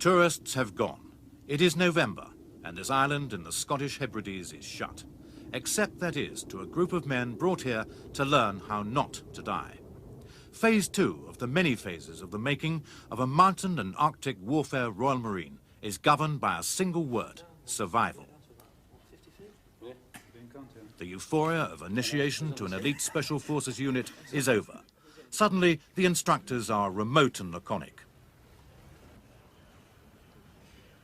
Tourists have gone. It is November, and this island in the Scottish Hebrides is shut, except, that is, to a group of men brought here to learn how not to die. Phase 2 of the many phases of the making of a mountain and Arctic warfare Royal Marine is governed by a single word: survival. The euphoria of initiation to an elite special forces unit is over. Suddenly, the instructors are remote and laconic.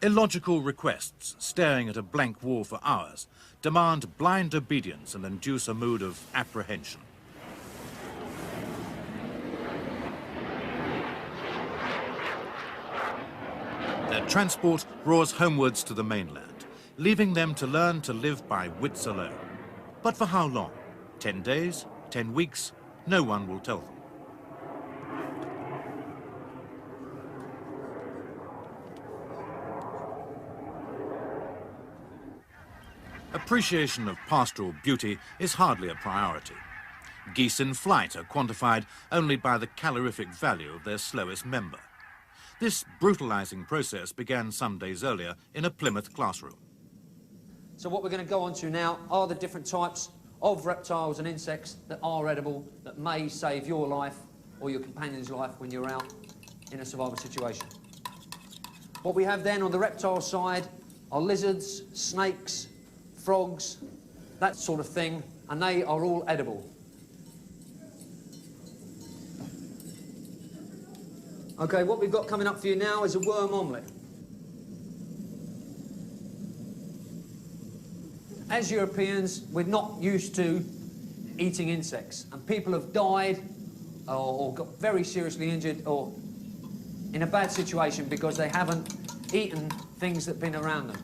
Illogical requests, staring at a blank wall for hours, demand blind obedience and induce a mood of apprehension. Their transport roars homewards to the mainland, leaving them to learn to live by wits alone. But for how long? 10 days? 10 weeks? No one will tell them. Appreciation of pastoral beauty is hardly a priority. Geese in flight are quantified only by the calorific value of their slowest member. This brutalizing process began some days earlier in a Plymouth classroom. So what we're going to go on to now are the different types of reptiles and insects that are edible, that may save your life or your companion's life when you're out in a survival situation. What we have then on the reptile side are lizards, snakes, frogs, that sort of thing, and they are all edible. Okay, what we've got coming up for you now is a worm omelette. As Europeans, we're not used to eating insects, and people have died or got very seriously injured or in a bad situation because they haven't eaten things that have been around them.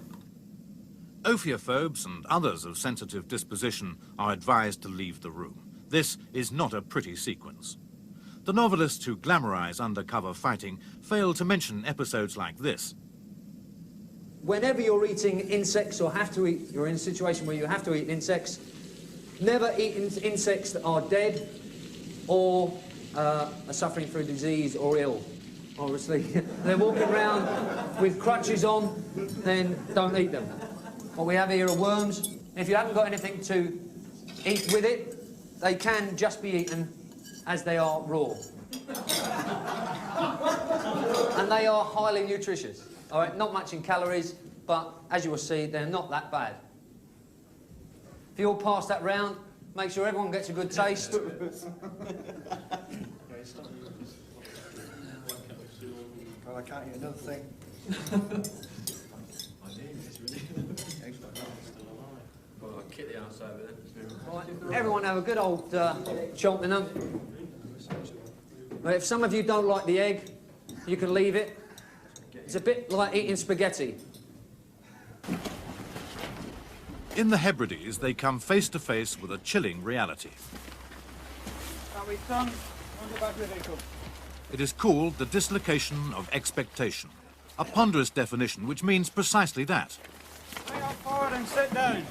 Ophiophobes and others of sensitive disposition are advised to leave the room. This is not a pretty sequence. The novelists who glamorize undercover fighting fail to mention episodes like this. Whenever you're eating insects or have to eat, you're in a situation where you have to eat insects, never eat insects that are dead or are suffering through disease or ill. Obviously, they're walking around with crutches on, then don't eat them. What we have here are worms. If you haven't got anything to eat with it, they can just be eaten as they are raw. And they are highly nutritious. All right, not much in calories, but as you will see, they're not that bad. If you all pass that round, make sure everyone gets a good taste. God, I can't eat another thing. Right, everyone have a good old chomp in them. But if some of you don't like the egg, you can leave it. It's a bit like eating spaghetti. In the Hebrides, they come face to face with a chilling reality. It is called the dislocation of expectation, a ponderous definition which means precisely that. Hang on forward and sit down.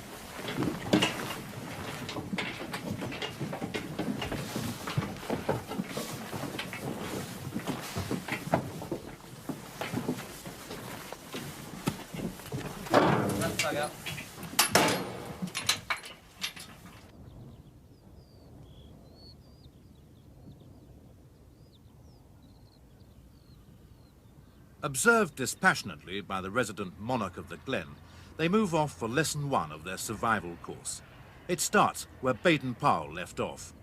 Observed dispassionately by the resident monarch of the glen, they move off for lesson 1 of their survival course. It starts where Baden-Powell left off.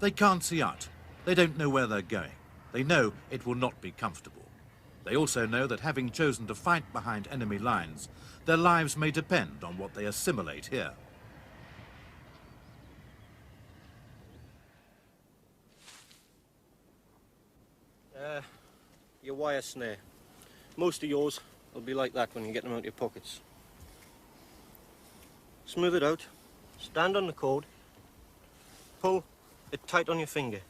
They can't see out. They don't know where they're going. They know it will not be comfortable. They also know that having chosen to fight behind enemy lines, their lives may depend on what they assimilate here. Your wire snare. Most of yours will be like that when you get them out of your pockets. Smooth it out, stand on the cord, pull it tight on your finger,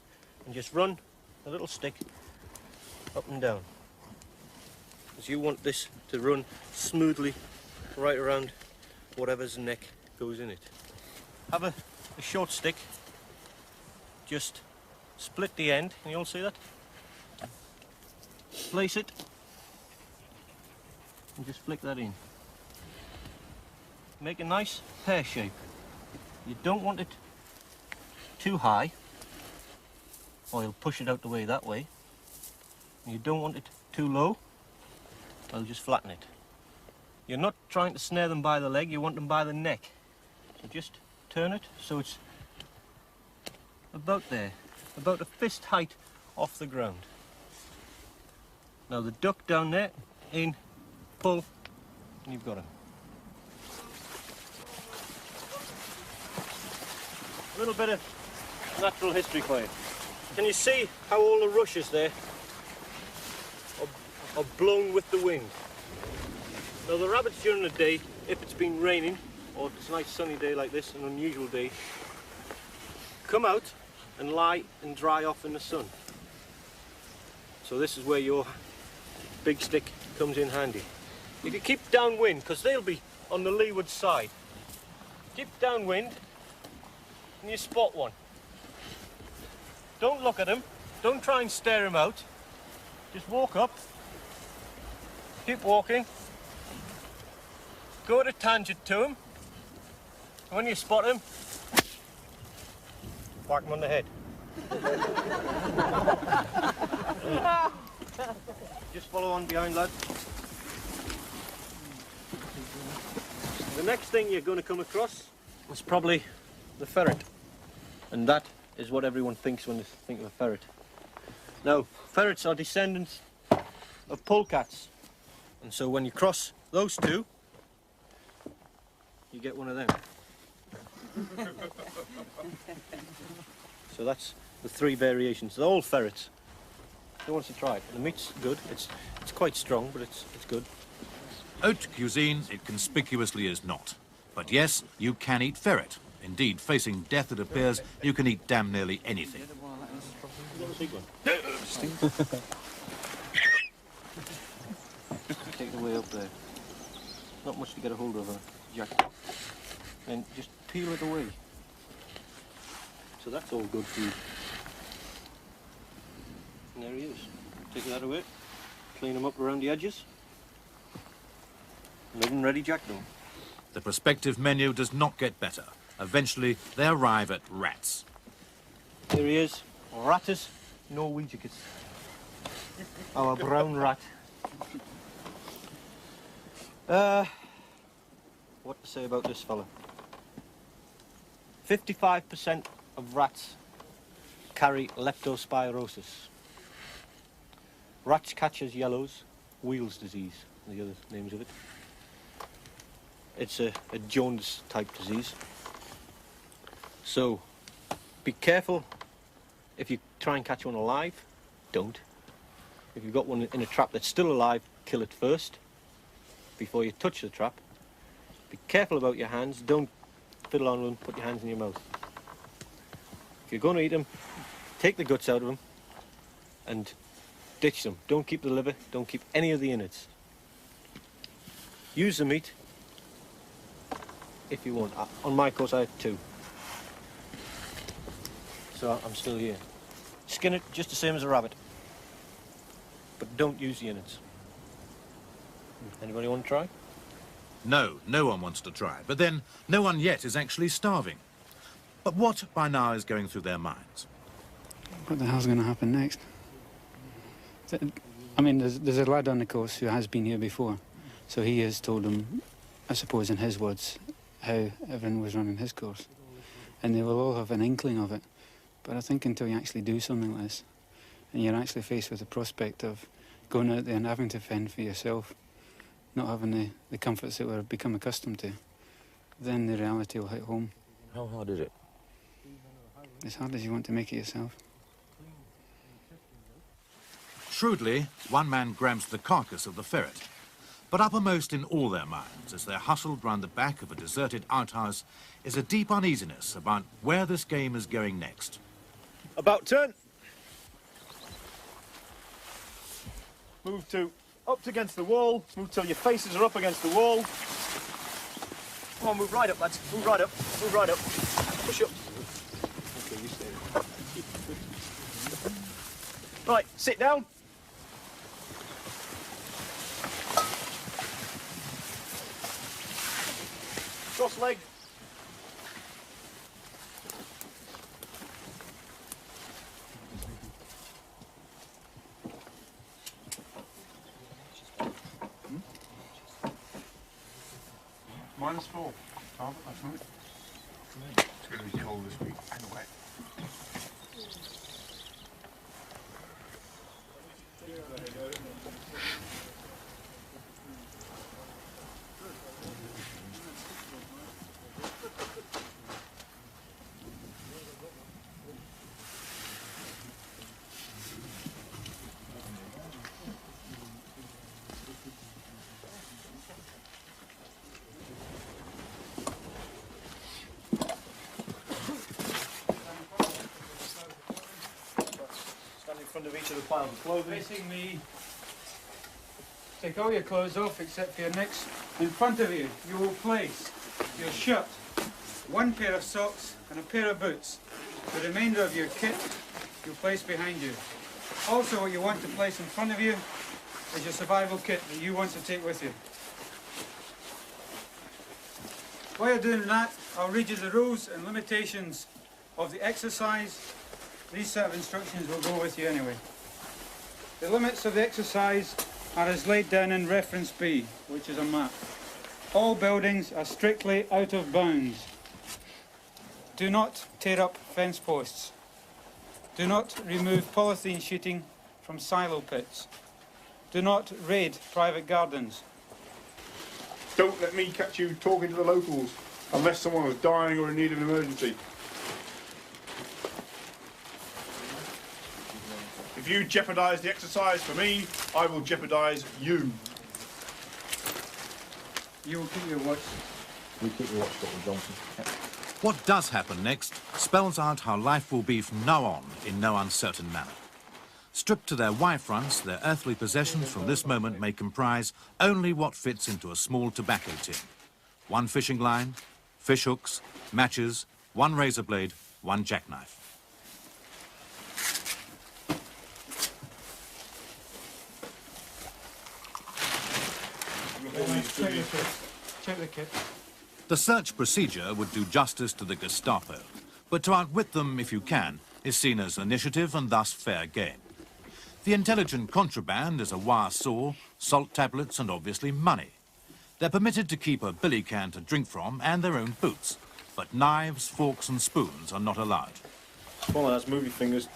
and just run a little stick up and down. Because you want this to run smoothly right around whatever's neck goes in it. Have a short stick, just split the end, and you'll see that. Place it and just flick that in. Make a nice pear shape. You don't want it too high, or you'll push it out the way that way. You don't want it too low, or you'll just flatten it. You're not trying to snare them by the leg, you want them by the neck. So just turn it so it's about there, about a fist height off the ground. Now the duck down there, in, pull, and you've got him. A little bit of natural history for you. Can you see how all the rushes there are blown with the wind? Now the rabbits during the day, if it's been raining, or it's a nice sunny day like this, an unusual day, come out and lie and dry off in the sun. So this is where your big stick comes in handy. If you keep downwind, because they'll be on the leeward side, keep downwind and you spot one. Don't look at him, don't try and stare him out, just walk up, keep walking, go at a tangent to him. When you spot him, whack him on the head. Just follow on behind, lad. The next thing you're going to come across is probably the ferret. And that is what everyone thinks when they think of a ferret. Now, ferrets are descendants of polecats. And so when you cross those two, you get one of them. So that's the three variations. They're all ferrets. Who wants to try it? The meat's good. It's quite strong, but it's good. Haute cuisine, it conspicuously is not. But yes, you can eat ferret. Indeed, facing death, it appears you can eat damn nearly anything. Take the way up there. Not much to get a hold of, Jack. And just peel it away. So that's all good food. And there he is. Take that away. Clean them up around the edges. Live and ready, Jack, though. The prospective menu does not get better. Eventually, they arrive at rats. Here he is. Rattus Norwegicus. Our brown rat. What to say about this fella? 55% of rats carry leptospirosis. Rats catch as yellows, Wheels disease, the other names of it. It's a Jones type disease. So be careful if you try and catch one alive, don't. If you've got one in a trap that's still alive, kill it first before you touch the trap. Be careful about your hands, don't fiddle on them, put your hands in your mouth. If you're going to eat them, take the guts out of them and ditch them. Don't keep the liver, don't keep any of the innards. Use the meat if you want. On my course I had 2. So I'm still here. Skin it just the same as a rabbit. But don't use the innards. Anybody want to try? No, no one wants to try. But then, no one yet is actually starving. But what, by now, is going through their minds? What the hell's going to happen next? I mean, there's a lad on the course who has been here before. So he has told them, I suppose in his words, how everyone was running his course. And they will all have an inkling of it. But I think until you actually do something like this, and you're actually faced with the prospect of going out there and having to fend for yourself, not having the comforts that we've become accustomed to, then the reality will hit home. How hard is it? As hard as you want to make it yourself. Shrewdly, one man grabs the carcass of the ferret. But uppermost in all their minds, as they're hustled round the back of a deserted outhouse, is a deep uneasiness about where this game is going next. About turn. Move to up against the wall. Move till your faces are up against the wall. Come on, move right up, lads. Move right up. Move right up. Push up. Okay, you stay there. Right, sit down. cross-legged. -4. Target last night. It's going to be cold this week and wet. In front of each of the piles of clothing. Facing me. Take all your clothes off except for your nicks. In front of you, you will place your shirt, one pair of socks and a pair of boots. The remainder of your kit you'll place behind you. Also, what you want to place in front of you is your survival kit that you want to take with you. While you're doing that, I'll read you the rules and limitations of the exercise. These set of instructions will go with you anyway. The limits of the exercise are as laid down in reference B, which is a map. All buildings are strictly out of bounds. Do not tear up fence posts. Do not remove polythene sheeting from silo pits. Do not raid private gardens. Don't let me catch you talking to the locals unless someone is dying or in need of an emergency. If you jeopardise the exercise for me, I will jeopardise you. You will keep your watch. We keep your watch, Dr. Johnson. What does happen next spells out how life will be from now on in no uncertain manner. Stripped to their Y-fronts, their earthly possessions from this moment may comprise only what fits into a small tobacco tin. One fishing line, fish hooks, matches, one razor blade, one jackknife. Check the kit. The search procedure would do justice to the Gestapo, but to outwit them, if you can, is seen as initiative and thus fair game. The intelligent contraband is a wire saw, salt tablets and obviously money. They're permitted to keep a billy can to drink from and their own boots, but knives, forks and spoons are not allowed. Come on, lads, move your fingers.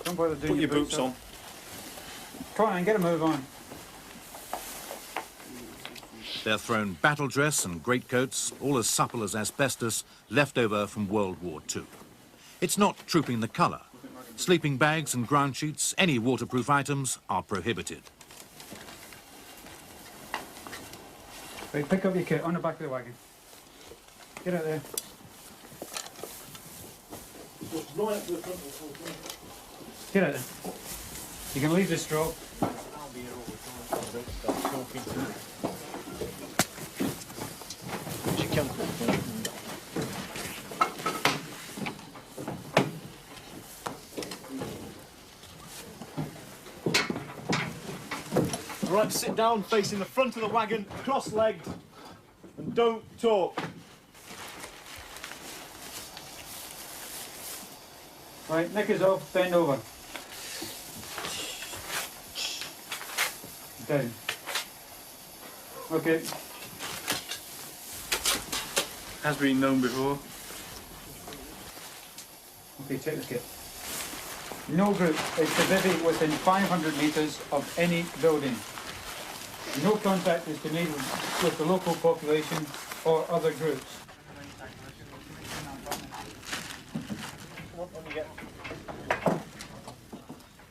Don't bother doing Put your boots on. Come on, get a move on. They're thrown battle dress and greatcoats, all as supple as asbestos, left over from World War II. It's not trooping the colour. Sleeping bags and ground sheets, any waterproof items are prohibited. Right, pick up your kit on the back of the wagon. Get out there. Get out there. You can leave the straw. Right, sit down, facing the front of the wagon, cross-legged, and don't talk. Right, neck is off, bend over. Down. Okay. Has been known before. Okay, check the kit. No group is to bivvy within 500 metres of any building. No contact is to be made with the local population or other groups.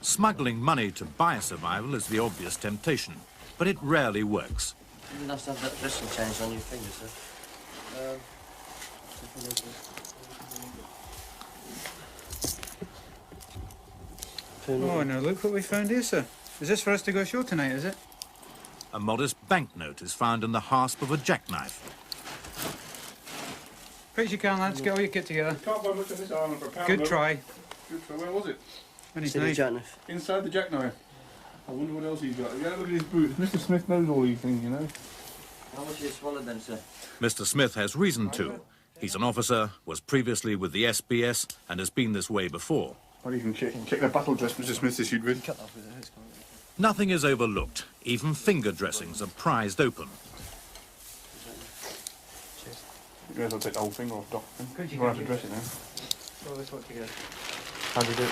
Smuggling money to buy survival is the obvious temptation, but it rarely works. You must have that wristlet change on your finger, sir. Oh, now look what we found here, sir. Is this for us to go ashore tonight, is it? A modest banknote is found in the hasp of a jackknife. Quick as you can, lads. Get all your kit together. Can't buy much on this island for a pound. Good though. try. Good try. Where was it? And he's See the nice. jackknife? Inside the jackknife. I wonder what else he's got. Have you had a look at his boots? Mr. Smith knows all these things, you know. How much you swallowed then, sir? Mr. Smith has reason to. He's an officer, was previously with the SBS, and has been this way before. Or even check the battle dress Mr. Smith issued with. Nothing is overlooked. Even finger dressings are prized open. You guys will take the whole thing off, Doc. You won't have to dress it now. How do you do it?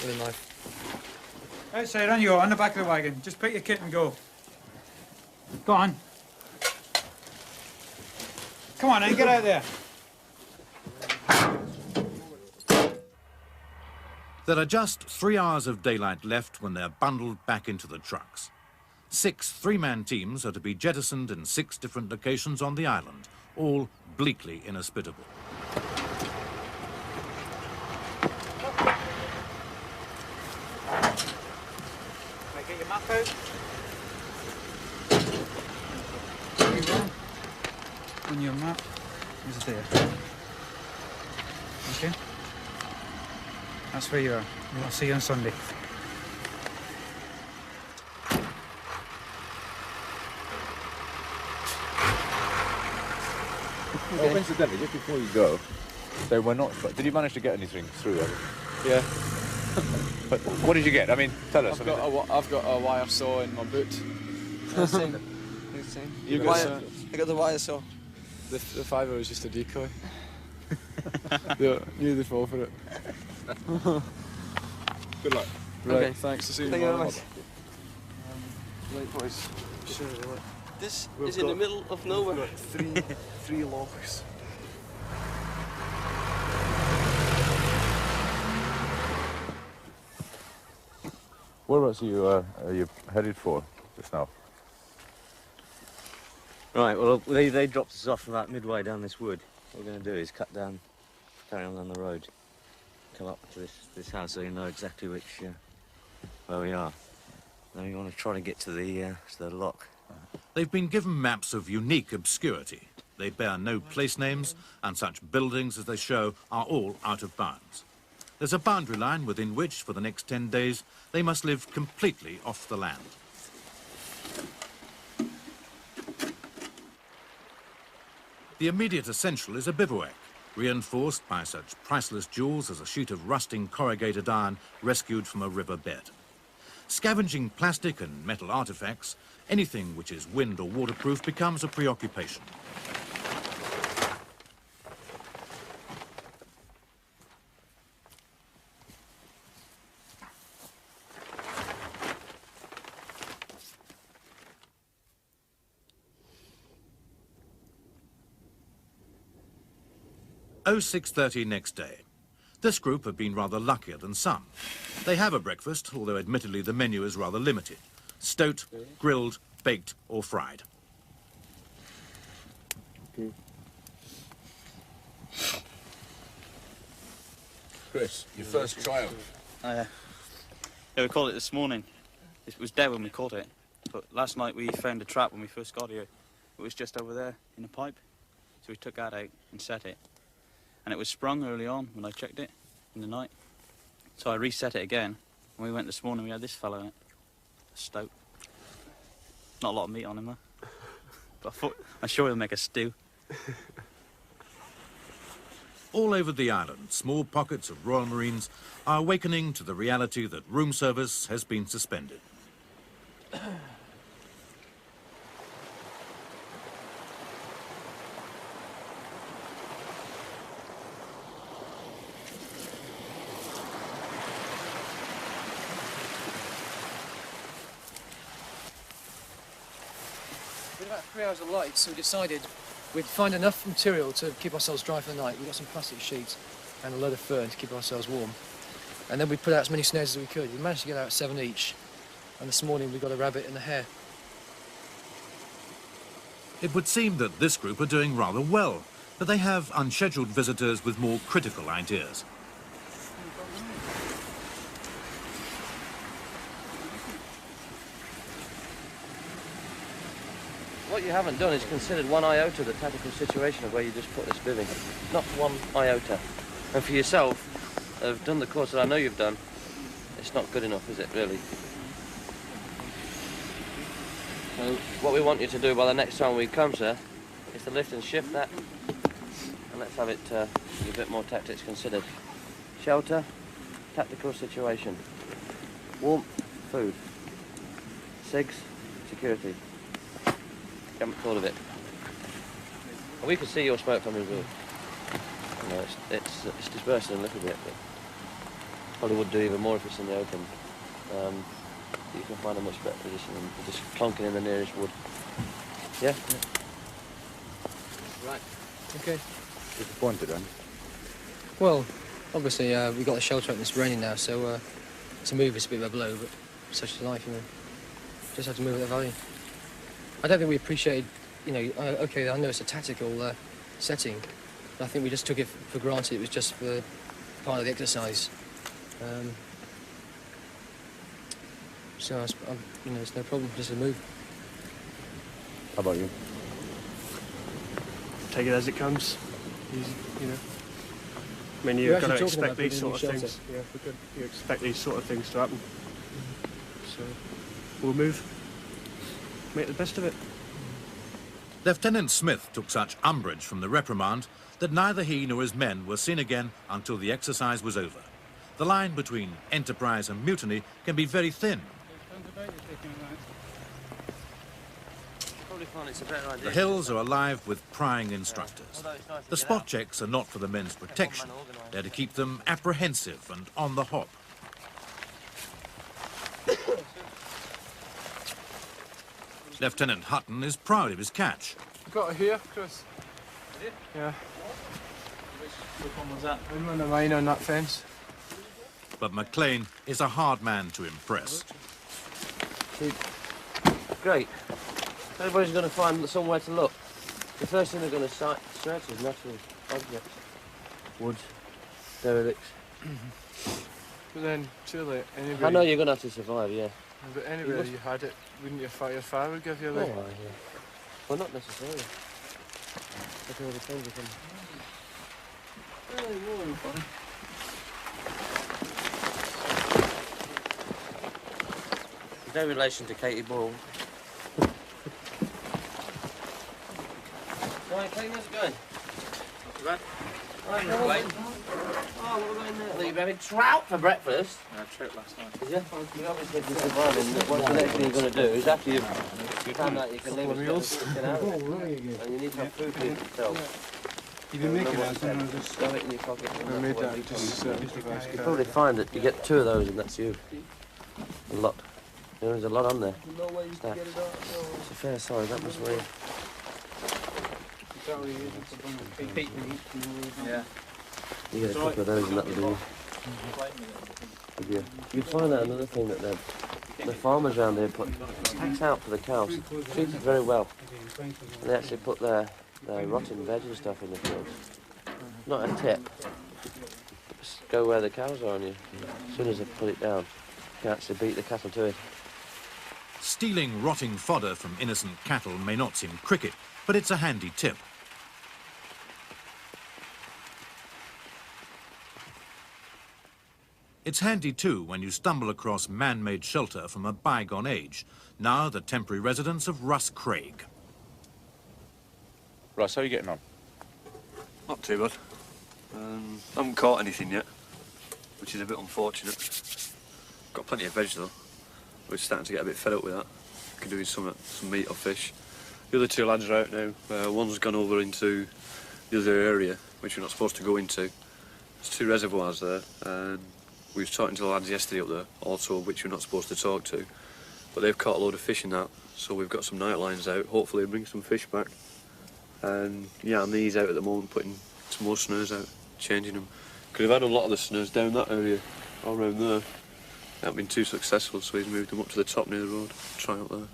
With a knife. Outside on you, on the back of the wagon. Just pick your kit and go. Go on. Come on, then, get out there. There are just 3 hours of daylight left when they're bundled back into the trucks. 6 three-man teams are to be jettisoned in 6 different locations on the island, all bleakly inhospitable. Get your map out. On your map. Is it there? Okay. That's where you are. I'll see you on Sunday. Oh, incidentally, just before you go, so we're not. Did you manage to get anything through? Yeah. But what did you get? I mean, tell us. I've got a wire saw in my boot. Same. You got I got the wire saw. the 5 was just a decoy. They knew they'd fall for it. Good luck. Right, Okay. thanks. To see you Thank you very tomorrow. much. Right, boys. This We've is in the got- middle of nowhere. We've got three logs. Whereabouts are you headed for just now? Right, well, they dropped us off about midway down this wood. What we're going to do is cut down, carry on the road, come up to this house so you know exactly where we are. Then we want to try to get to the lock. They've been given maps of unique obscurity. They bear no place names, and such buildings as they show are all out of bounds. There's a boundary line within which, for the next 10 days, they must live completely off the land. The immediate essential is a bivouac, reinforced by such priceless jewels as a sheet of rusting corrugated iron rescued from a river bed. Scavenging plastic and metal artifacts, anything which is wind or waterproof, becomes a preoccupation. Oh, 6:30 next day. This group have been rather luckier than some. They have a breakfast, although admittedly the menu is rather limited. Stoat, grilled, baked or fried. Chris, your first triumph. Yeah, we caught it this morning. It was dead when we caught it, but last night we found a trap when we first got here. It was just over there in a pipe, so we took that out and set it. And it was sprung early on when I checked it in the night. So I reset it again. When we went this morning, we had this fellow in it, a stoat. Not a lot of meat on him though, but I'm sure he'll make a stew. All over the island, small pockets of Royal Marines are awakening to the reality that room service has been suspended. We had about 3 hours of light, so we decided we'd find enough material to keep ourselves dry for the night. We got some plastic sheets and a load of fern to keep ourselves warm. And then we put out as many snares as we could. We managed to get out 7 each. And this morning we got a rabbit and a hare. It would seem that this group are doing rather well, but they have unscheduled visitors with more critical ideas. What you haven't done is considered one iota the tactical situation of where you just put this bivvy. Not one iota. And for yourself, have done the course that I know you've done, it's not good enough, is it, really? So what we want you to do by the next time we come, sir, is to lift and shift that. And let's have it with a bit more tactics considered. Shelter, tactical situation. Warmth, food. SIGs, security. You haven't thought of it. We can see your smoke from his roof. You know, it's dispersing a little bit, but probably would do even more if it's in the open. You can find a much better position than just clunking in the nearest wood. Yeah? Right. Okay. Disappointed, then? Well, obviously we've got the shelter up and it's raining now, so to move is a bit of a blow, but such is life, you know. Just have to move at that value. I don't think we appreciated, you know, okay, I know it's a tactical setting, but I think we just took it for granted it was just for part of the exercise. So, you know, it's no problem, just a move. How about you? Take it as it comes. You know. I mean, you've got to expect these sort of things. Yeah, you expect these sort of things to happen. So, we'll move. Make the best of it. Lieutenant Smith took such umbrage from the reprimand that neither he nor his men were seen again until the exercise was over. The line between enterprise and mutiny can be very thin. The hills are alive with prying instructors. The spot checks are not for the men's protection. They're to keep them apprehensive and on the hop. Lieutenant Hutton is proud of his catch. Got it here, Chris. Yeah. Which one was that? One of mine on that fence. But McLean is a hard man to impress. Great. Everybody's going to find somewhere to look. The first thing they're going to search is natural objects. Woods, derelicts. But then, surely, anybody... I know you're going to have to survive, yeah. But anywhere you had it, wouldn't your fire would give you a lick? Oh, yeah. Well, not necessarily. It all depends upon... No relation to Katie Ball. Right, Katie, how's it going? Not too bad. Right, oh, what have we got in there? You're having trout for breakfast? I trout last night. Is it? You obviously been surviving. What's the next thing you're going to do is after you've found out you can leave it out and you need to have food for yourself. You've been making that, and just stuff it in your pocket. I made that just You probably find that you get 2 of those and that's you. A lot. There's a lot on there. It's a fair size, that must weigh. Yeah. You get a couple of those and that'll do you. You'd find out another thing that the farmers around here put packs out for the cows. Treat it very well. And they actually put their rotten veg and stuff in the fields. Not a tip. Just go where the cows are on you. As soon as they put it down, you can actually beat the cattle to it. Stealing rotting fodder from innocent cattle may not seem cricket, but it's a handy tip. It's handy too when you stumble across man-made shelter from a bygone age, now the temporary residence of Russ Craig. Russ, how are you getting on? Not too bad. I haven't caught anything yet, which is a bit unfortunate. Got plenty of veg though. We're starting to get a bit fed up with that. Could do with some meat or fish. The other 2 lads are out now. One's gone over into the other area, which we're not supposed to go into. There's 2 reservoirs there, and we were talking to the lads yesterday up there, also which we're not supposed to talk to. But they've caught a load of fish in that, so we've got some night lines out. Hopefully bring some fish back. And yeah, I'm these out at the moment, putting some more snares out, changing them. Because we've had a lot of the snares down that area, all around there. They haven't been too successful, so he's moved them up to the top near the road. Try up there.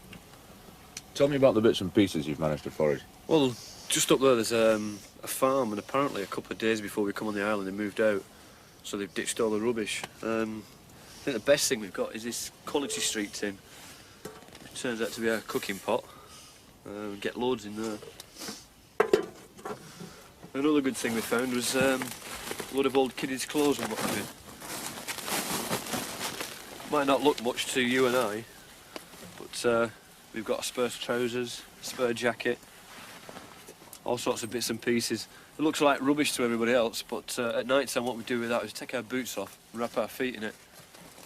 Tell me about the bits and pieces you've managed to forage. Well, just up there there's a farm, and apparently a couple of days before we come on the island they moved out, so they've ditched all the rubbish. I think the best thing we've got is this Quality Street tin. It turns out to be a cooking pot. We get loads in there. Another good thing we found was a load of old kiddies' clothes and what have you. Might not look much to you and I, but We've got spur trousers, spur jacket, all sorts of bits and pieces. It looks like rubbish to everybody else, but at night time what we do with that is take our boots off, wrap our feet in it,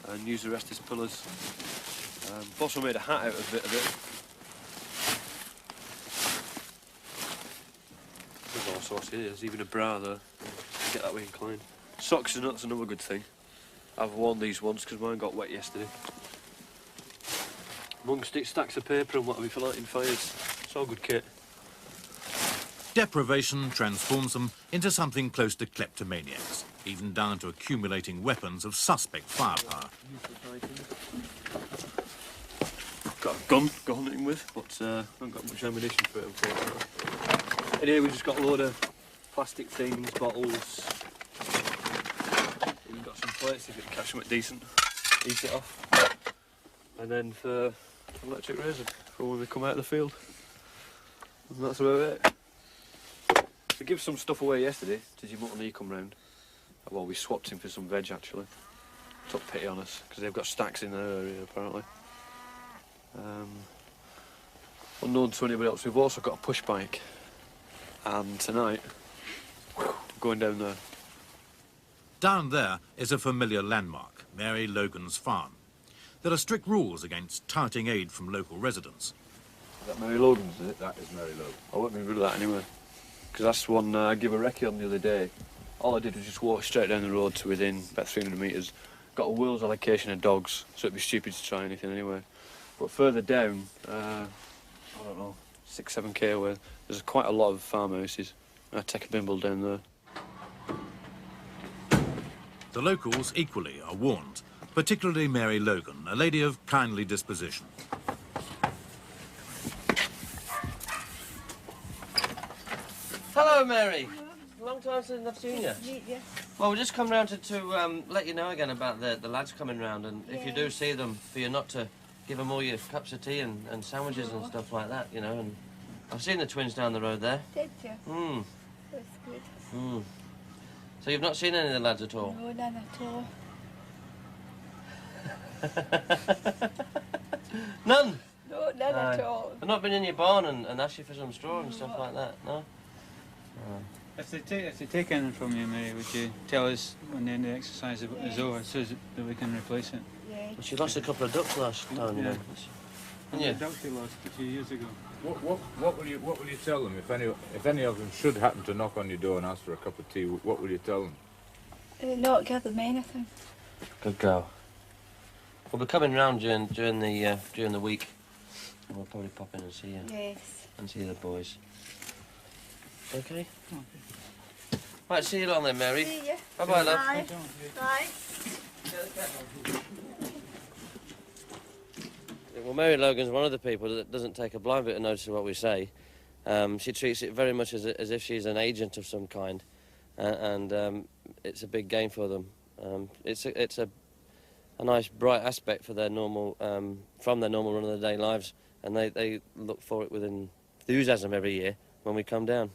and use the rest as pillows. I've also made a hat out of it. There's all sorts here. There's even a bra there. Get that way inclined. Socks and that's another good thing. I've worn these once because mine got wet yesterday. Amongst it, stacks of paper and what have you for lighting fires. It's all good kit. Deprivation transforms them into something close to kleptomaniacs, even down to accumulating weapons of suspect firepower. Got a gun to go hunting with, but I haven't got much ammunition for it, unfortunately. And here we've just got a load of plastic things, bottles. We've got some plates if you can catch them at decent. Eat it off. And then for an electric razor for when we come out of the field. And that's about it. We gave some stuff away yesterday. Did your mutton he come round? Well, we swapped him for some veg actually. Took pity on us because they've got stacks in their area apparently. Unknown to anybody else, we've also got a push bike. And tonight, going down there. Down there is a familiar landmark, Mary Logan's farm. There are strict rules against touting aid from local residents. Is that Mary Logan's, is it? That is Mary Logan. I wouldn't be rid of that anyway. Because that's the one I gave a recce on the other day. All I did was just walk straight down the road to within about 300 metres. Got a wheels allocation of dogs, so it'd be stupid to try anything anyway. But further down, I don't know, 6-7k away, there's quite a lot of farmhouses. I take a bimble down there. The locals equally are warned, particularly Mary Logan, a lady of kindly disposition. Hello, Mary. Long time since I've seen you. Well, we've just come round to let you know again about the lads coming round, and if you do see them, for you not to give them all your cups of tea and sandwiches and stuff like that, you know. And I've seen the twins down the road there. Did you? Mm. That's good. Mm. So you've not seen any of the lads at all? No, none at all. None? No, none at all. They've not been in your barn and asked you for some straw and stuff like that, no? If they take anything from you, Mary, would you tell us when the end of the exercise is over so that we can replace it? Yeah. Well, she lost a couple of ducks last time, you know. Yeah, ducks she lost a few years ago. What will you tell them if any of them should happen to knock on your door and ask for a cup of tea? What will you tell them? Not give them anything. Good girl. We'll be coming round during the week. And we'll probably pop in and see you. Yes. And see the boys. Okay? Right, see you along then, Mary. See ya. Bye-bye, love. Bye. Bye. Well, Mary Logan's one of the people that doesn't take a blind bit of notice of what we say. She treats it very much as if she's an agent of some kind, and it's a big gain for them. It's a nice, bright aspect for their normal, from their normal run-of-the-day lives, and they look for it with enthusiasm every year when we come down.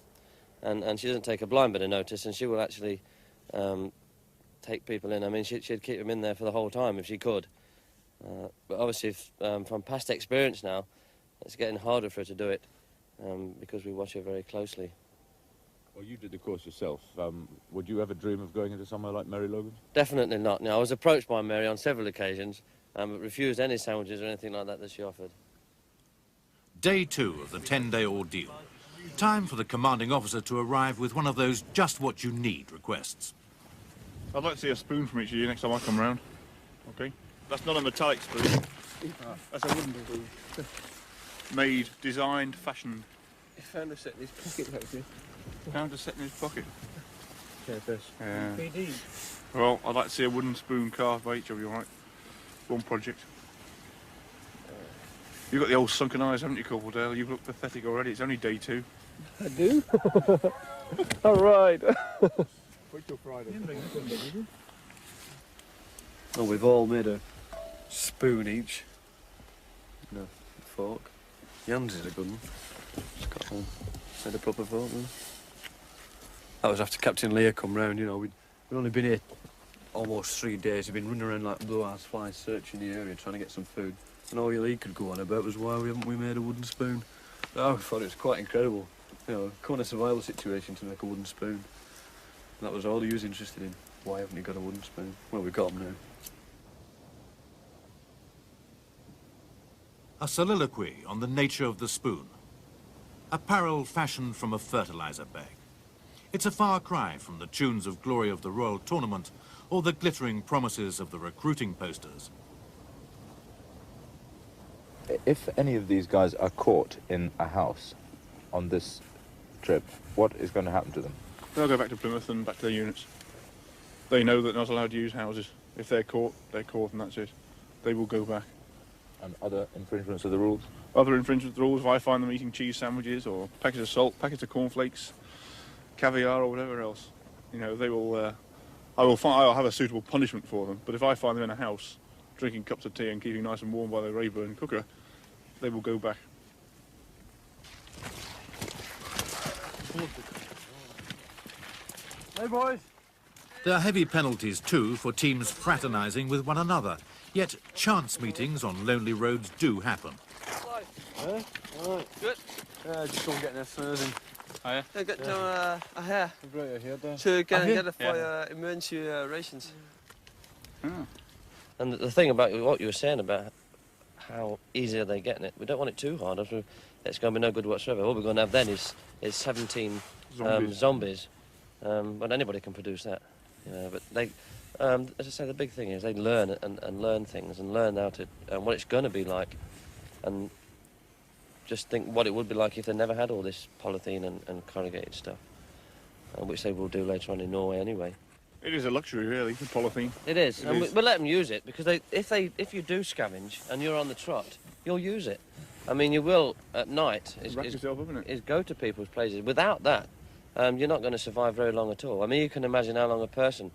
And she doesn't take a blind bit of notice, and she will actually take people in. I mean, she'd keep them in there for the whole time if she could. But obviously, from past experience now, it's getting harder for her to do it because we watch her very closely. Well, you did the course yourself. Would you ever dream of going into somewhere like Mary Logan? Definitely not. Now, I was approached by Mary on several occasions, but refused any sandwiches or anything like that she offered. Day 2 of the 10-day ordeal. Time for the commanding officer to arrive with one of those just-what-you-need requests. I'd like to see a spoon from each of you next time I come round. Okay? That's not a metallic spoon. That's a wooden spoon. Made, designed, fashioned. He found a set in his pocket, actually. Found a set in his pocket. Okay, fish. PD. Well, I'd like to see a wooden spoon carved by each of you, all right? One project. You've got the old sunken eyes, haven't you, Corporal? You've looked pathetic already. It's only day 2. I do? All right. Wait till Friday. Oh, we've all made a spoon each. No, fork. Jan's is a good one. Just got one. Made a proper fork then. That was after Captain Lear come round, you know. We'd only been here almost 3 days. We'd been running around like blue-ass flies searching the area, trying to get some food. And all your league could go on about was why haven't we made a wooden spoon. I thought it was quite incredible. You know, kind of survival situation to make a wooden spoon. And that was all he was interested in. Why haven't you got a wooden spoon? Well, we've got them now. A soliloquy on the nature of the spoon. Apparel fashioned from a fertilizer bag. It's a far cry from the tunes of Glory of the Royal Tournament or the glittering promises of the recruiting posters. If any of these guys are caught in a house on this trip, what is going to happen to them? They'll go back to Plymouth and back to their units. They know that they're not allowed to use houses. If they're caught and that's it. They will go back. And other infringements of the rules? Other infringements of the rules, if I find them eating cheese sandwiches or packets of salt, packets of cornflakes, caviar or whatever else, you know, they will, I'll have a suitable punishment for them. But if I find them in a house, drinking cups of tea and keeping nice and warm by the Rayburn cooker, they will go back. Hey, boys. There are heavy penalties, too, for teams fraternising with one another. Yet chance meetings on lonely roads do happen. Huh? All right. Good. Just go and get their furs in. Oh, yeah? I got a hair I brought your hair down. to get it for Yeah. emergency rations. Oh. And the thing about what you were saying about how easy are they getting it, we don't want it too hard. It's going to be no good whatsoever. All we're going to have then is 17 zombies. But anybody can produce that. You know, but they, as I say, the big thing is they learn and learn things and learn how to what it's going to be like, and just think what it would be like if they never had all this polythene and corrugated stuff, which they will do later on in Norway anyway. It is a luxury, really, the polythene. It is, and we'll let them use it because if you do scavenge and you're on the trot, you'll use it. I mean, you will at night. Wrap yourself up in it. Is go to people's places. Without that, you're not going to survive very long at all. I mean, you can imagine how long a person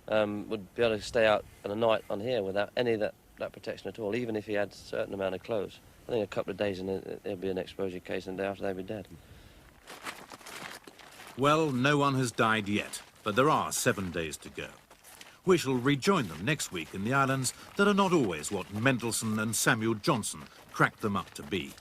would be able to stay out on a night on here without any of that protection at all, even if he had a certain amount of clothes. I think a couple of days and there'll be an exposure case, and the day after they'll be dead. Well, no one has died yet, but there are 7 days to go. We shall rejoin them next week in the islands that are not always what Mendelssohn and Samuel Johnson cracked them up to be.